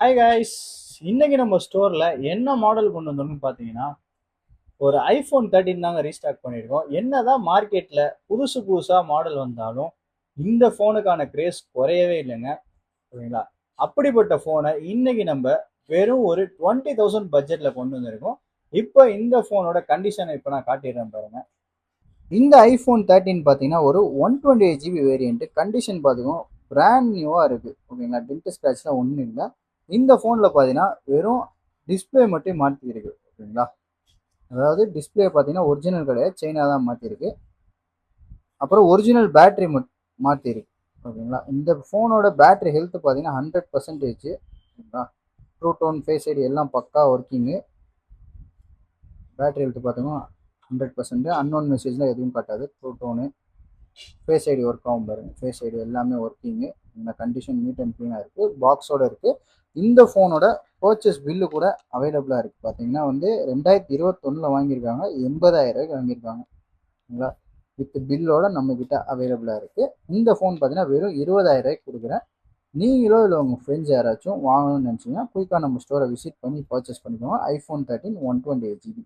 Hi guys. இன்னைக்கு நம்ம ஸ்டோர்ல என்ன மாடல் கொண்டு வந்தோம்னு பார்த்தீங்கன்னா ஒரு iPhone 13 தாங்க ரீஸ்டாக் பண்ணியிருக்கோம். என்னதான் மார்க்கெட்ல புதுசு புதுசா மாடல் வந்தாலும் இந்த ஃபோனுக்கான கிரேஸ் குறையவே இல்லைங்க. சரிங்களா? அப்படிப்பட்ட ஃபோனை இன்னைக்கு நம்ம வெறும் ஒரு 20,000 பட்ஜெட்ல கொண்டு வந்திருக்கோம். இப்போ இந்த ஃபோனோட கண்டிஷனை இப்போ நான் காட்டிடுறேன் பாருங்க. இந்த iPhone 13 பார்த்தீங்கன்னா ஒரு 128 GB வேரியன்ட். கண்டிஷன் பார்த்தீங்கன்னா பிராண்ட் நியூவாக இருக்குது. ஓகேங்களா? டென்ட் ஸ்க்ராட்ச்லாம் ஒன்றும் இல்லை. இந்த ஃபோனில் பார்த்தீங்கன்னா வெறும் டிஸ்பிளே மட்டும் மாற்றிருக்கு. ஓகேங்களா? அதாவது டிஸ்பிளே பார்த்தீங்கன்னா ஒரிஜினல் கிடையாது, சைனா தான் மாற்றிருக்கு. அப்புறம் ஒரிஜினல் பேட்டரி மாற்றிருக்கு. ஓகேங்களா? இந்த ஃபோனோட பேட்டரி ஹெல்த் பார்த்தீங்கன்னா 100%. ஓகேங்களா? ட்ரூ டோன், ஃபேஸ் ஐடி எல்லாம் பக்கா ஒர்க்கிங்கு. பேட்டரி ஹெல்த் பார்த்தீங்கன்னா 100%. அன்னோன் மெசேஜ்லாம் எதுவும் காட்டாது. True tone, face ID work ஆகும் பாருங்க. ஃபேஸ் ஐடி எல்லாமே ஒர்க்கிங்கு. இந்த கண்டிஷன் நீட் அண்ட் க்ளீனாக இருக்குது. பாக்ஸோட இருக்குது. இந்த ஃபோனோட பர்ச்சேஸ் பில்லு கூட அவைலபிளாக இருக்குது. பார்த்தீங்கன்னா 2021 வாங்கியிருக்காங்க. 80,000 வாங்கியிருக்காங்க. ஓகேங்களா? வித் பில்லோட நம்மக்கிட்ட அவைலபிளாக இருக்குது. இந்த ஃபோன் பார்த்தீங்கன்னா வெறும் 20,000 கொடுக்குறேன். நீங்களோ இல்லை உங்கள் ஃப்ரெண்ட்ஸ் யாராச்சும் வாங்கணும்னு நினச்சிங்கன்னா குயிக்காக நம்ம ஸ்டோரை விசிட் பண்ணி பர்ச்சேஸ் பண்ணிக்கோங்க. iPhone 13 128 GB.